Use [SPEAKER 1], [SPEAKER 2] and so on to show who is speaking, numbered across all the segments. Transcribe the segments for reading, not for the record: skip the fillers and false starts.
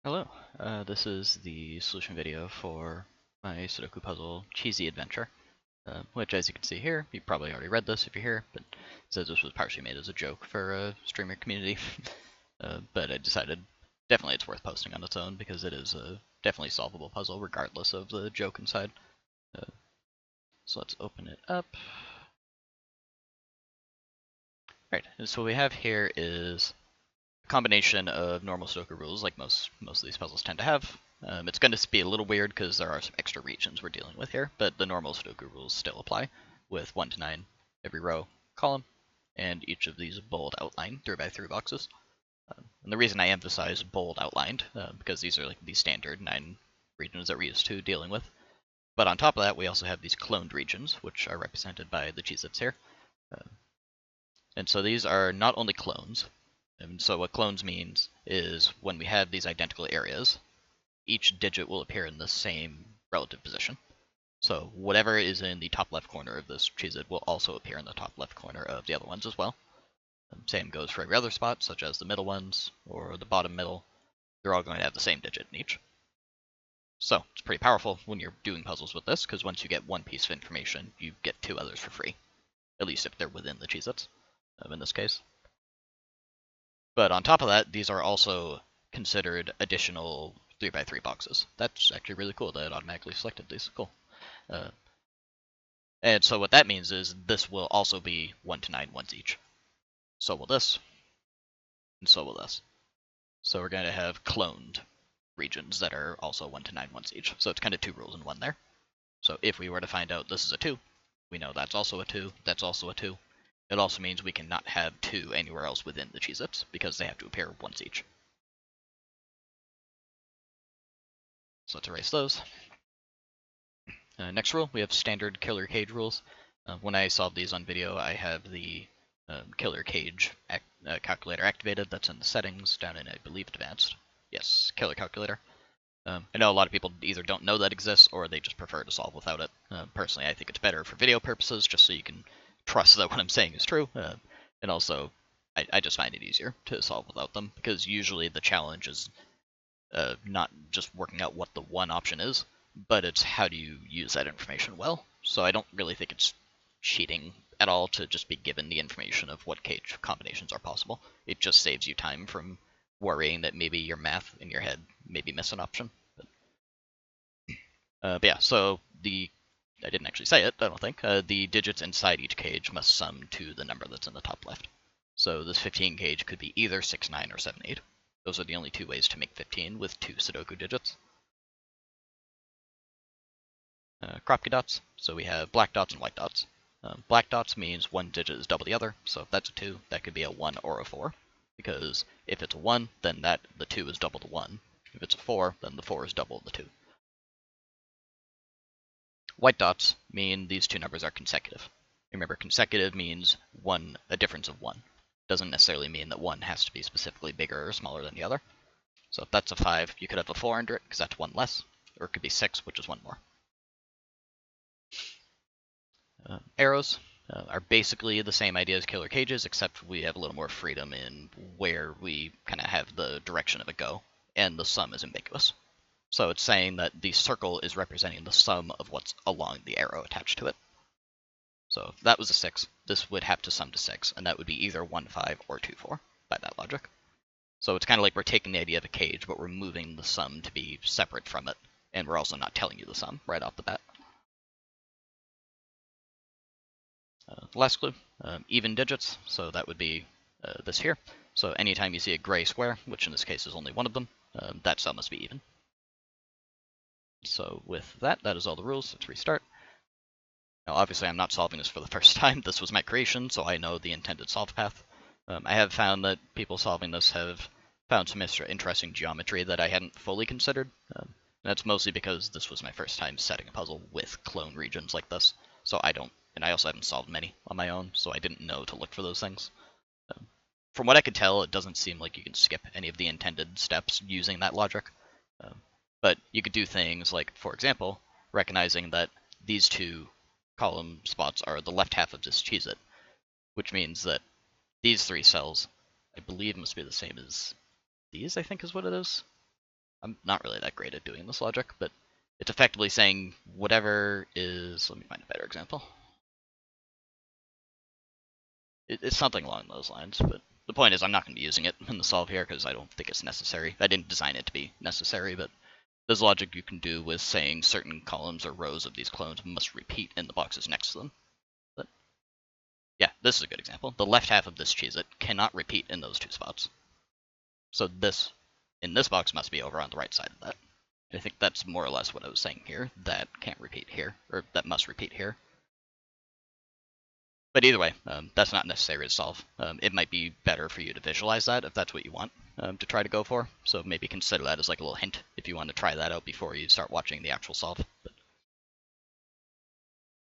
[SPEAKER 1] Hello, this is the solution video for my Sudoku puzzle Cheesy Adventure, which as you can see here, you probably already read this if you're here, but it says this was partially made as a joke for a streamer community, but I decided definitely it's worth posting on its own because it is a definitely solvable puzzle regardless of the joke inside. So let's open it up. Right, and so what we have here is combination of normal Sudoku rules, like most of these puzzles tend to have. It's going to be a little weird because there are some extra regions we're dealing with here, but the normal Sudoku rules still apply, with 1 to 9 every row, column, and each of these bold outline 3x3 boxes. And the reason I emphasize bold outlined, because these are like the standard 9 regions that we're used to dealing with. But on top of that, we also have these cloned regions, which are represented by the cheez-its here. And so these are not only clones. And so what clones means is when we have these identical areas, each digit will appear in the same relative position. So whatever is in the top left corner of this cheez-it will also appear in the top left corner of the other ones as well. Same goes for every other spot, such as the middle ones or the bottom middle. They're all going to have the same digit in each. So it's pretty powerful when you're doing puzzles with this, because once you get one piece of information, you get 2 others for free. At least if they're within the cheez-its, in this case. But on top of that, these are also considered additional 3x3 boxes. That's actually really cool that it automatically selected these. Cool. And so what that means is this will also be 1 to 9 ones each. So will this, and so will this. So we're going to have cloned regions that are also 1 to 9 ones each. So it's kind of 2 rules in 1 there. So if we were to find out this is a 2, we know that's also a 2, that's also a 2. It also means we cannot have 2 anywhere else within the cheez-its, because they have to appear once each. So let's erase those. Next rule, we have standard killer cage rules. When I solve these on video, I have the killer cage calculator activated. That's in the settings down in, I believe, advanced. Yes, killer calculator. I know a lot of people either don't know that exists or they just prefer to solve without it. Personally, I think it's better for video purposes, just so you can trust that what I'm saying is true. And also, I just find it easier to solve without them, because usually the challenge is not just working out what the one option is, but it's how do you use that information well. So I don't really think it's cheating at all to just be given the information of what cage combinations are possible. It just saves you time from worrying that maybe your math in your head maybe miss an option. But yeah, so I didn't actually say it, I don't think. The digits inside each cage must sum to the number that's in the top left. So this 15 cage could be either 6, 9, or 7, 8. Those are the only 2 ways to make 15 with 2 Sudoku digits. Kropke dots, so we have black dots and white dots. Black dots means one digit is double the other, so if that's a 2, that could be a 1 or a 4, because if it's a 1, then the 2 is double the 1. If it's a 4, then the 4 is double the 2. White dots mean these 2 numbers are consecutive. Remember, consecutive means a difference of 1. Doesn't necessarily mean that one has to be specifically bigger or smaller than the other. So if that's a 5, you could have a 4 under it, because that's 1 less, or it could be 6, which is 1 more. Arrows are basically the same idea as killer cages, except we have a little more freedom in where we kind of have the direction of a go, and the sum is ambiguous. So it's saying that the circle is representing the sum of what's along the arrow attached to it. So if that was a 6, this would have to sum to 6, and that would be either 1, 5 or 2, 4 by that logic. So it's kind of like we're taking the idea of a cage, but we're moving the sum to be separate from it, and we're also not telling you the sum right off the bat. Last clue, even digits, so that would be this here. So anytime you see a gray square, which in this case is only one of them, that sum must be even. So with that is all the rules. Let's restart. Now obviously I'm not solving this for the first time. This was my creation, so I know the intended solve path. I have found that people solving this have found some interesting geometry that I hadn't fully considered. That's mostly because this was my first time setting a puzzle with clone regions like this, so I also haven't solved many on my own, so I didn't know to look for those things. From what I could tell, it doesn't seem like you can skip any of the intended steps using that logic. But you could do things like, for example, recognizing that these 2 column spots are the left half of this cheez-it, which means that these 3 cells, I believe, must be the same as these, I think is what it is. I'm not really that great at doing this logic, but it's effectively saying whatever is, let me find a better example. It's something along those lines, but the point is I'm not going to be using it in the solve here because I don't think it's necessary. I didn't design it to be necessary, but there's logic you can do with saying certain columns or rows of these clones must repeat in the boxes next to them. But yeah, this is a good example. The left half of this cheez-it cannot repeat in those two spots. So this, in this box, must be over on the right side of that. I think that's more or less what I was saying here. That can't repeat here, or that must repeat here. But either way, that's not necessary to solve. It might be better for you to visualize that if that's what you want to try to go for. So maybe consider that as like a little hint if you want to try that out before you start watching the actual solve. But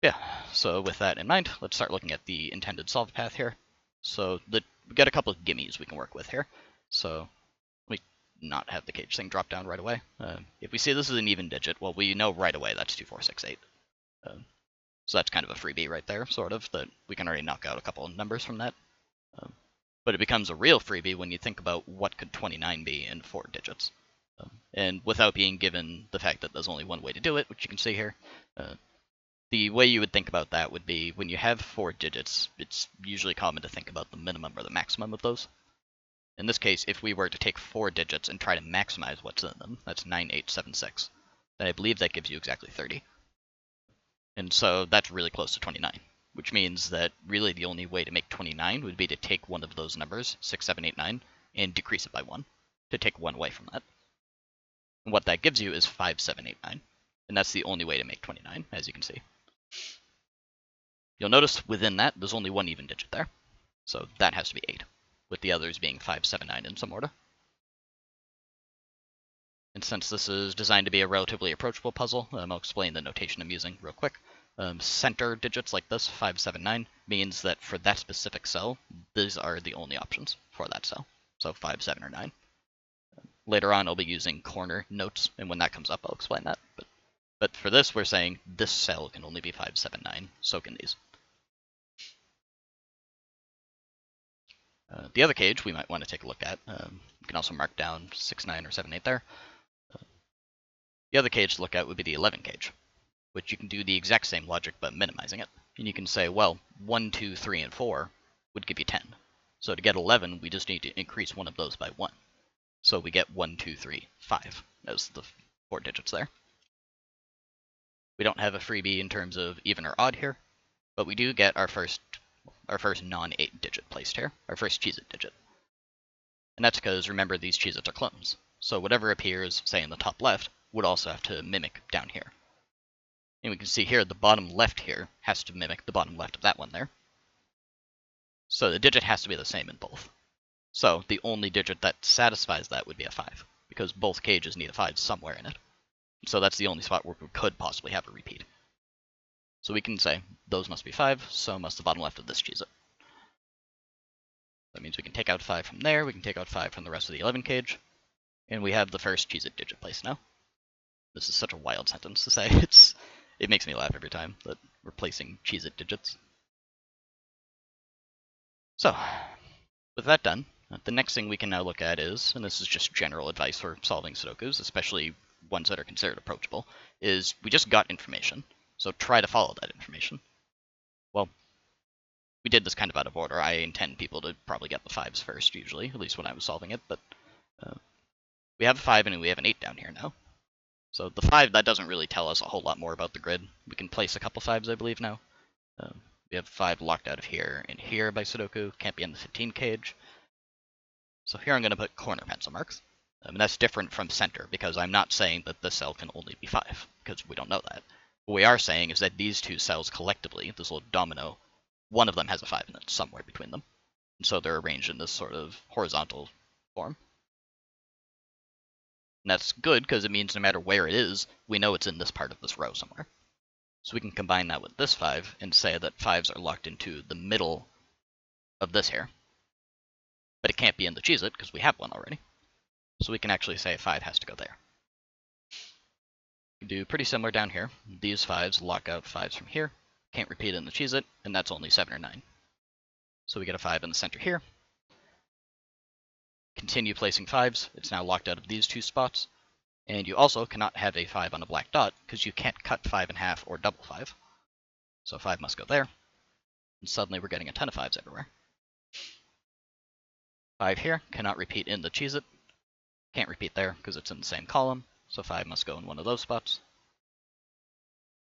[SPEAKER 1] yeah, so with that in mind, let's start looking at the intended solve path here. So we got a couple of gimmies we can work with here. So let me not have the cage thing drop down right away. If we see this is an even digit, well, we know right away that's 2, 4, 6, 8. So that's kind of a freebie right there, sort of, that we can already knock out a couple of numbers from that. But it becomes a real freebie when you think about what could 29 be in 4 digits. And without being given the fact that there's only one way to do it, which you can see here, the way you would think about that would be when you have 4 digits, it's usually common to think about the minimum or the maximum of those. In this case, if we were to take 4 digits and try to maximize what's in them, that's 9876, then I believe that gives you exactly 30. And so that's really close to 29, which means that really the only way to make 29 would be to take one of those numbers, 6, 7, 8, 9, and decrease it by 1, to take 1 away from that. And what that gives you is 5, 7, 8, 9, and that's the only way to make 29, as you can see. You'll notice within that, there's only one even digit there, so that has to be 8, with the others being 5, 7, 9 in some order. And since this is designed to be a relatively approachable puzzle, I'll explain the notation I'm using real quick. Center digits like this, 5, 7, 9, means that for that specific cell, these are the only options for that cell. So 5, 7, or 9. Later on, I'll be using corner notes, and when that comes up, I'll explain that. But for this, we're saying this cell can only be 5, 7, 9, so can these. The other cage we might want to take a look at. You can also mark down 6, 9, or 7, 8 there. The other cage to look at would be the 11 cage, which you can do the exact same logic but minimizing it. And you can say, well, 1, 2, 3, and 4 would give you 10. So to get 11, we just need to increase one of those by 1. So we get 1, 2, 3, 5 as the 4 digits there. We don't have a freebie in terms of even or odd here, but we do get our first non-8 digit placed here, our first cheez-it digit. And that's because, remember, these cheez-its are clones. So whatever appears, say, in the top left, would also have to mimic down here. And we can see here the bottom left here has to mimic the bottom left of that one there. So the digit has to be the same in both. So the only digit that satisfies that would be a 5, because both cages need a 5 somewhere in it. So that's the only spot where we could possibly have a repeat. So we can say, those must be 5, so must the bottom left of this cheez-it. That means we can take out 5 from there, we can take out 5 from the rest of the 11 cage, and we have the first cheez-it digit placed now. This is such a wild sentence to say. It makes me laugh every time that we're placing cheez-it digits. So, with that done, the next thing we can now look at is, and this is just general advice for solving Sudokus, especially ones that are considered approachable, is we just got information, so try to follow that information. Well, we did this kind of out of order. I intend people to probably get the 5s first, usually, at least when I was solving it, but we have a 5 and we have an 8 down here now. So the 5, that doesn't really tell us a whole lot more about the grid. We can place a couple 5s, I believe, now. We have 5 locked out of here and here by Sudoku. Can't be in the 15 cage. So here I'm going to put corner pencil marks. And that's different from center, because I'm not saying that this cell can only be 5, because we don't know that. What we are saying is that these two cells collectively, this little domino, one of them has a 5 in it, somewhere between them. And so they're arranged in this sort of horizontal form. And that's good, because it means no matter where it is, we know it's in this part of this row somewhere. So we can combine that with this 5 and say that 5s are locked into the middle of this here. But it can't be in the cheez-it, because we have one already. So we can actually say 5 has to go there. We can do pretty similar down here. These 5s lock out 5s from here. Can't repeat it in the cheez-it, and that's only 7 or 9. So we get a 5 in the center here. Continue placing 5s. It's now locked out of these two spots. And you also cannot have a 5 on a black dot, because you can't cut 5 in half or double 5. So 5 must go there, and suddenly we're getting a ton of 5s everywhere. 5 here, cannot repeat in the cheez-it, can't repeat there because it's in the same column, so 5 must go in one of those spots.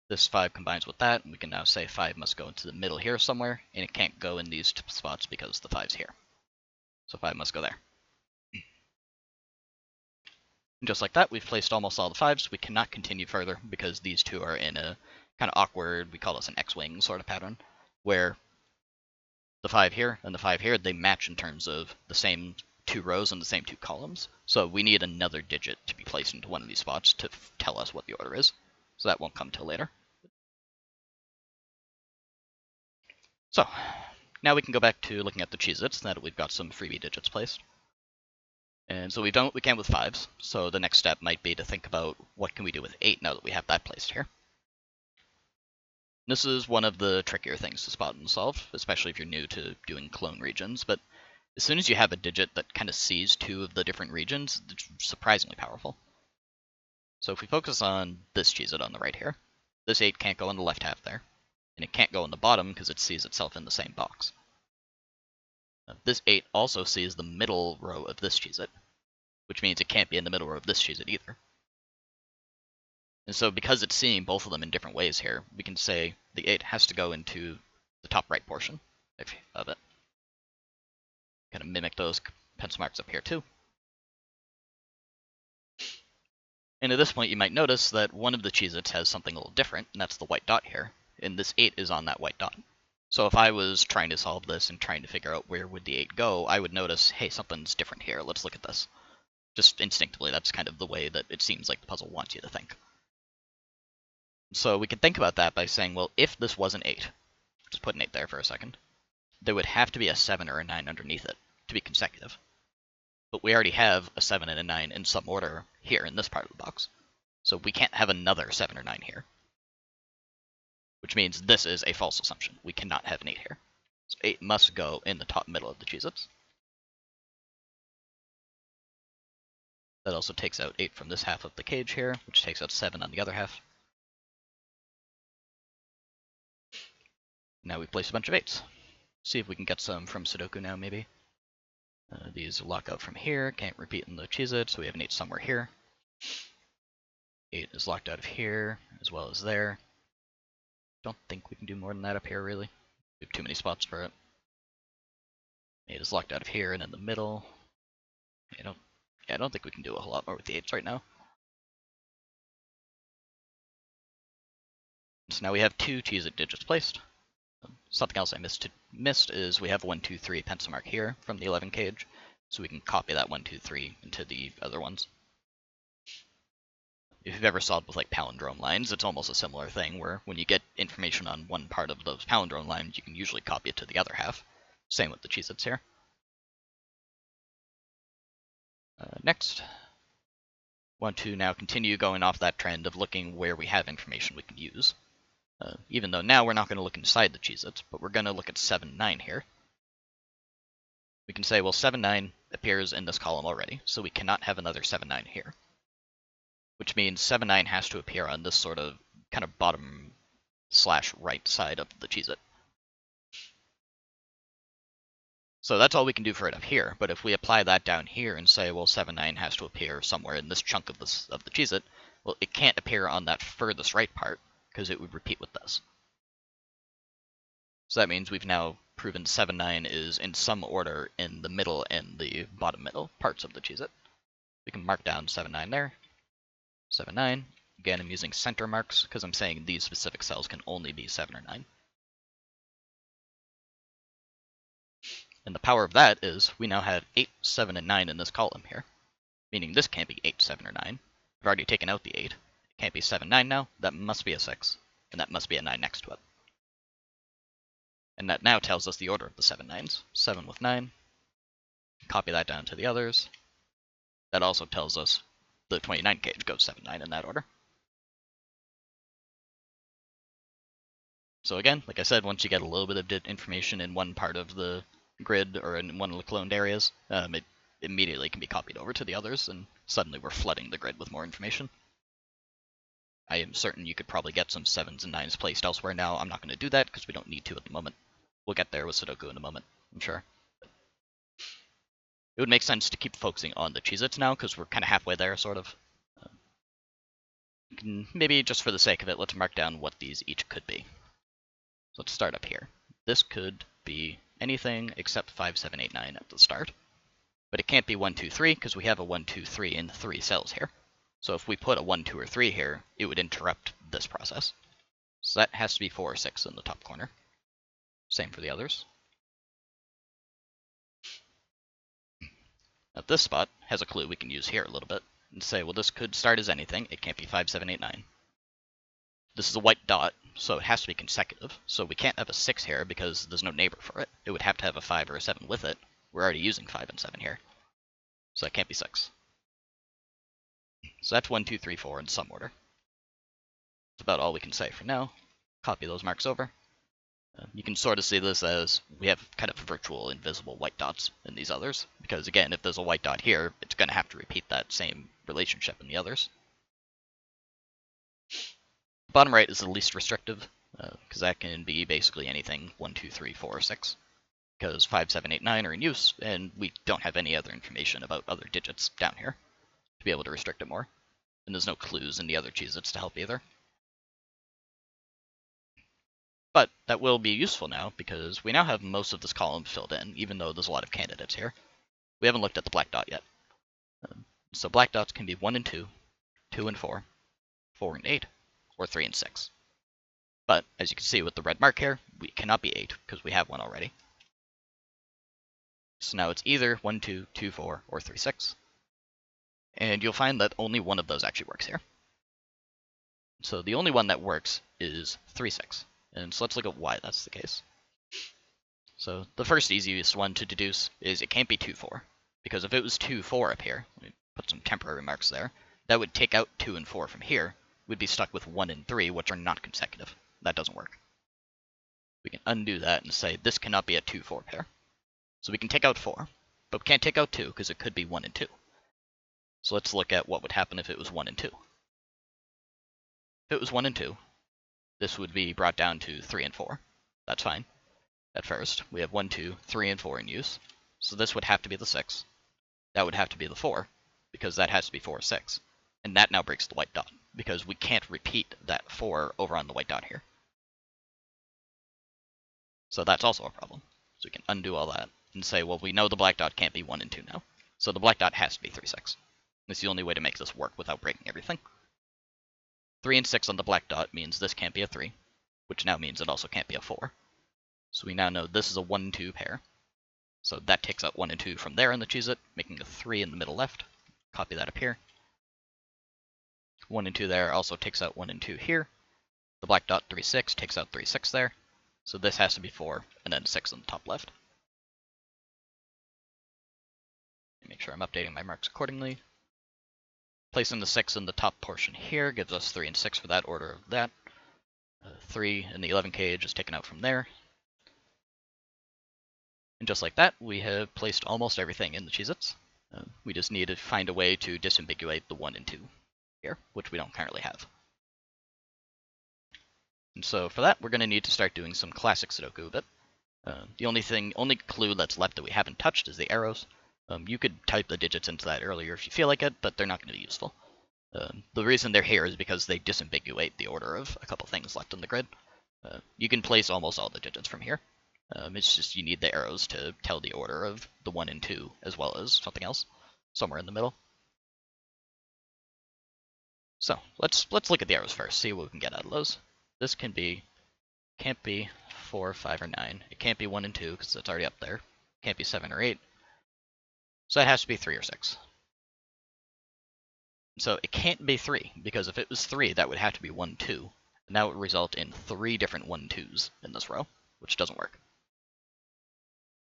[SPEAKER 1] This 5 combines with that, and we can now say 5 must go into the middle here somewhere, and it can't go in these spots because the 5's here. So 5 must go there. And just like that, we've placed almost all the 5s. We cannot continue further because these two are in a kind of awkward, we call this an X-wing sort of pattern, where the 5 here and the 5 here, they match in terms of the same 2 rows and the same 2 columns. So we need another digit to be placed into one of these spots to tell us what the order is. So that won't come till later. So now we can go back to looking at the cheez-its now that we've got some freebie digits placed. And so we've done what we can with 5s, so the next step might be to think about what can we do with 8 now that we have that placed here. This is one of the trickier things to spot and solve, especially if you're new to doing clone regions, but as soon as you have a digit that kind of sees 2 of the different regions, it's surprisingly powerful. So if we focus on this cheez-it on the right here, this 8 can't go in the left half there, and it can't go in the bottom because it sees itself in the same box. This 8 also sees the middle row of this cheez-it, which means it can't be in the middle row of this cheez-it either. And so because it's seeing both of them in different ways here, we can say the 8 has to go into the top right portion of it. Kind of mimic those pencil marks up here too. And at this point you might notice that one of the cheez-its has something a little different, and that's the white dot here, and this 8 is on that white dot. So if I was trying to solve this and trying to figure out where would the 8 go, I would notice, hey, something's different here, let's look at this. Just instinctively, that's kind of the way that it seems like the puzzle wants you to think. So we could think about that by saying, well, if this was an 8, just put an 8 there for a second, there would have to be a 7 or a 9 underneath it to be consecutive. But we already have a 7 and a 9 in some order here in this part of the box. So we can't have another 7 or 9 here. Which means this is a false assumption. We cannot have an 8 here. So 8 must go in the top middle of the cheez-its. That also takes out 8 from this half of the cage here, which takes out 7 on the other half. Now we've placed a bunch of 8s. See if we can get some from Sudoku now, maybe. These lock out from here, can't repeat in the cheez-it, so we have an 8 somewhere here. 8 is locked out of here, as well as there. Don't think we can do more than that up here, really. We have too many spots for it. 8 is locked out of here and in the middle. I don't think we can do a whole lot more with the 8s right now. So now we have 2 cheez-it digits placed. Something else I missed is we have 1, 2, 3 pencil mark here from the 11 cage, so we can copy that 1, 2, 3 into the other ones. If you've ever solved with like palindrome lines, it's almost a similar thing where when you get information on one part of those palindrome lines, you can usually copy it to the other half. Same with the cheez-its here. Next, want to now continue going off that trend of looking where we have information we can use. Even though now we're not going to look inside the cheez-its, but we're going to look at 7, 9 here. We can say, well, 7, 9 appears in this column already, so we cannot have another 7, 9 here. Which means 7, 9 has to appear on this sort of kind of bottom / right side of the cheez-it. So that's all we can do for it up here, but if we apply that down here and say, well, 7, 9 has to appear somewhere in this chunk of the cheez-it, well, it can't appear on that furthest right part, because it would repeat with this. So that means we've now proven 7, 9 is in some order in the middle and the bottom middle parts of the cheez-it. We can mark down 7, 9 there. 7, 9. Again, I'm using center marks because I'm saying these specific cells can only be 7 or 9. And the power of that is we now have 8, 7, and 9 in this column here, meaning this can't be 8, 7, or 9. I've already taken out the 8. It can't be 7, 9 now. That must be a 6, and that must be a 9 next to it. And that now tells us the order of the 7, 9s. 7 with 9. Copy that down to the others. That also tells us the 29 cage goes 7, 9 in that order. So again, like I said, once you get a little bit of information in one part of the grid or in one of the cloned areas, it immediately can be copied over to the others, and suddenly we're flooding the grid with more information. I am certain you could probably get some 7s and 9s placed elsewhere now. I'm not going to do that because we don't need to at the moment. We'll get there with Sudoku in a moment, I'm sure. It would make sense to keep focusing on the cheez-its now because we're kind of halfway there, sort of. Maybe just for the sake of it, let's mark down what these each could be. So let's start up here. This could be anything except 5, 7, 8, 9 at the start. But it can't be 1, 2, 3 because we have a 1, 2, 3 in 3 cells here. So if we put a 1, 2, or 3 here, it would interrupt this process. So that has to be 4 or 6 in the top corner. Same for the others. Now this spot has a clue we can use here a little bit and say, well, this could start as anything. It can't be 5, 7, 8, 9. This is a white dot, so it has to be consecutive. So we can't have a 6 here because there's no neighbor for it. It would have to have a 5 or a 7 with it. We're already using 5 and 7 here. So that can't be 6. So that's 1, 2, 3, 4 in some order. That's about all we can say for now. Copy those marks over. You can sort of see this as we have kind of virtual invisible white dots in these others, because again, if there's a white dot here, it's going to have to repeat that same relationship in the others. Bottom right is the least restrictive, because that can be basically anything 1, 2, 3, 4, or 6, because 5, 7, 8, 9 are in use, and we don't have any other information about other digits down here to be able to restrict it more. And there's no clues in the other cheez-its to help either. But that will be useful now, because we now have most of this column filled in, even though there's a lot of candidates here. We haven't looked at the black dot yet. So black dots can be 1 and 2, 2 and 4, 4 and 8, or 3 and 6. But, as you can see with the red mark here, we cannot be 8, because we have one already. So now it's either 1, 2, 2, 4, or 3, 6. And you'll find that only one of those actually works here. So the only one that works is 3, 6. And so let's look at why that's the case. So the first easiest one to deduce is it can't be 2, 4. Because if it was 2, 4 up here, let me put some temporary marks there, that would take out 2 and 4 from here. We'd be stuck with 1 and 3, which are not consecutive. That doesn't work. We can undo that and say this cannot be a 2, 4 pair. So we can take out 4, but we can't take out 2 because it could be 1 and 2. So let's look at what would happen if it was 1 and 2. If it was 1 and 2, this would be brought down to 3 and 4. That's fine. At first, we have 1, 2, 3, and 4 in use. So this would have to be the 6. That would have to be the 4, because that has to be 4 or 6. And that now breaks the white dot, because we can't repeat that 4 over on the white dot here. So that's also a problem. So we can undo all that and say, well, we know the black dot can't be 1 and 2 now. So the black dot has to be 3, 6. That's the only way to make this work without breaking everything. 3 and 6 on the black dot means this can't be a 3, which now means it also can't be a 4. So we now know this is a 1 and 2 pair. So that takes out 1 and 2 from there in the cheez-it, making a 3 in the middle left. Copy that up here. 1 and 2 there also takes out 1 and 2 here. The black dot 3, 6 takes out 3, 6 there. So this has to be 4, and then 6 on the top left. Make sure I'm updating my marks accordingly. Placing the 6 in the top portion here gives us 3 and 6 for that order of that. 3 in the 11 cage is taken out from there. And just like that, we have placed almost everything in the cheez-its. We just need to find a way to disambiguate the 1 and 2 here, which we don't currently have. And so for that, we're going to need to start doing some classic Sudoku a bit. The only clue that's left that we haven't touched is the arrows. You could type the digits into that earlier if you feel like it, but they're not going to be useful. The reason they're here is because they disambiguate the order of a couple things left in the grid. You can place almost all the digits from here. It's just you need the arrows to tell the order of the 1 and 2, as well as something else, somewhere in the middle. So, let's look at the arrows first, see what we can get out of those. This can't be 4, 5, or 9. It can't be 1 and 2, because it's already up there. Can't be 7 or 8. So it has to be 3 or 6. So it can't be 3, because if it was 3, that would have to be 1, 2. And that would result in 3 different 1, 2s in this row, which doesn't work.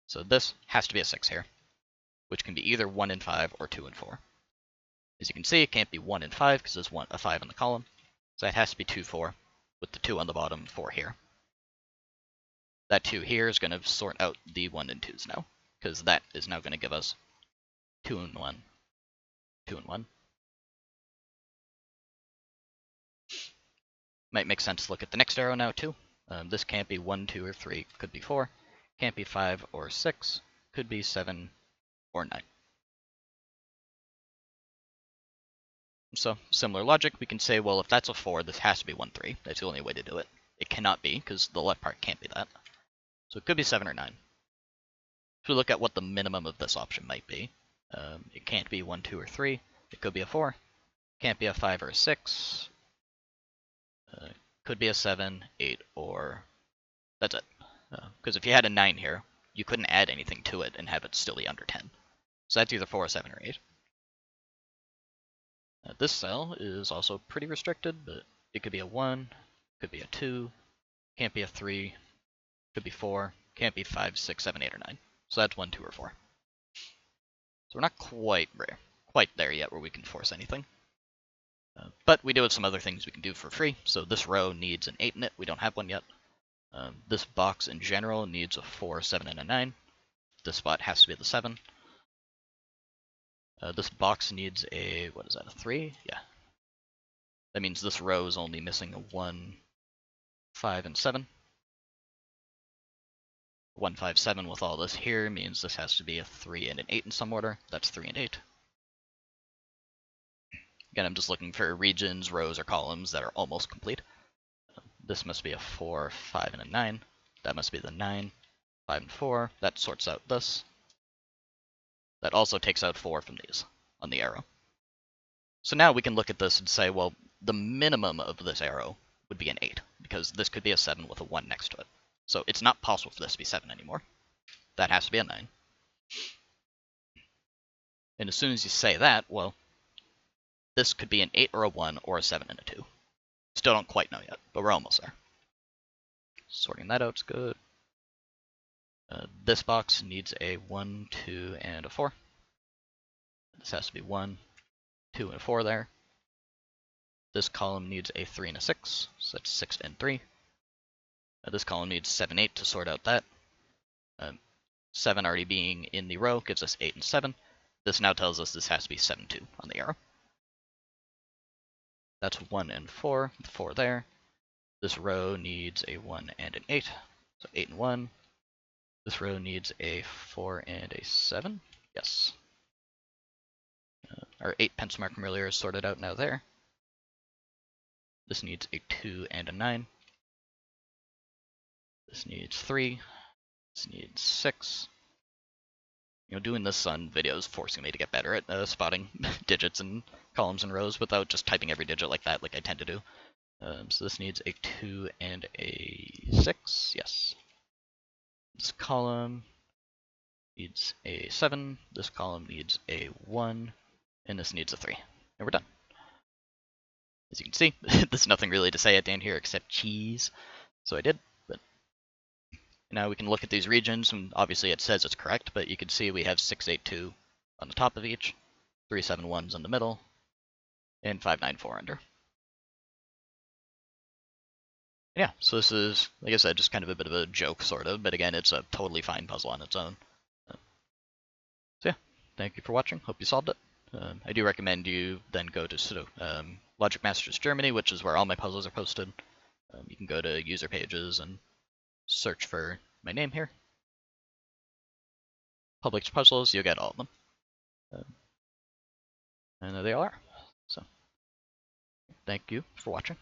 [SPEAKER 1] So this has to be a 6 here, which can be either 1 and 5 or 2 and 4. As you can see, it can't be 1 and 5 because there's a 5 in the column. So that has to be 2, 4, with the 2 on the bottom, 4 here. That 2 here is going to sort out the 1 and 2s now, because that is now going to give us 2 and 1, 2 and 1. Might make sense to look at the next arrow now too. This can't be 1, 2, or 3, could be 4. Can't be 5 or 6, could be 7 or 9. So, similar logic, we can say, well, if that's a 4, this has to be 1, 3. That's the only way to do it. It cannot be, because the left part can't be that. So it could be 7 or 9. If we look at what the minimum of this option might be, it can't be 1, 2, or 3. It could be a 4. Can't be a 5 or a 6. Could be a 7, 8, or... That's it. Because if you had a 9 here, you couldn't add anything to it and have it still be under 10. So that's either 4, 7, or 8. This cell is also pretty restricted, but it could be a 1, could be a 2, can't be a 3, could be 4, can't be 5, 6, 7, 8, or 9. So that's 1, 2, or 4. So we're not quite there yet where we can force anything. But we do have some other things we can do for free. So this row needs an 8 in it. We don't have one yet. This box in general needs a 4, 7, and a 9. This spot has to be the 7. This box needs a, what is that, a 3? Yeah. That means this row is only missing a 1, 5, and 7. 1, 5, 7 with all this here means this has to be a 3 and an 8 in some order. That's 3 and 8. Again, I'm just looking for regions, rows, or columns that are almost complete. This must be a 4, 5, and a 9. That must be the 9, 5, and 4. That sorts out this. That also takes out 4 from these on the arrow. So now we can look at this and say, well, the minimum of this arrow would be an 8, because this could be a 7 with a 1 next to it. So it's not possible for this to be 7 anymore. That has to be a 9. And as soon as you say that, well, this could be an 8 or a 1 or a 7 and a 2. Still don't quite know yet, but we're almost there. Sorting that out's good. This box needs a 1, 2, and a 4. This has to be 1, 2, and a 4 there. This column needs a 3 and a 6, so that's 6 and 3. This column needs 7, 8 to sort out that. 7 already being in the row gives us 8 and 7. This now tells us this has to be 7, 2 on the arrow. That's 1 and 4, 4 there. This row needs a 1 and an 8, so 8 and 1. This row needs a 4 and a 7, yes. Our 8 pencil mark from earlier is sorted out now there. This needs a 2 and a 9. This needs 3. This needs 6. You know, doing this on video is forcing me to get better at spotting digits and columns and rows without just typing every digit like that, like I tend to do. So this needs a 2 and a 6, yes. This column needs a 7, this column needs a 1, and this needs a 3. And we're done. As you can see, there's nothing really to say at the end here except cheese. So I did, but now we can look at these regions, and obviously it says it's correct, but you can see we have 6, 8, 2 on the top of each, 3, 7, 1s in the middle, and 5, 9, 4 under. Yeah, so this is, like I said, just kind of a bit of a joke, sort of, but again, it's a totally fine puzzle on its own. So yeah, thank you for watching, hope you solved it. I do recommend you then go to Sudoku, Logic Masters Germany, which is where all my puzzles are posted. You can go to user pages and search for my name here. Public puzzles, you'll get all of them. And there they all are. So, thank you for watching.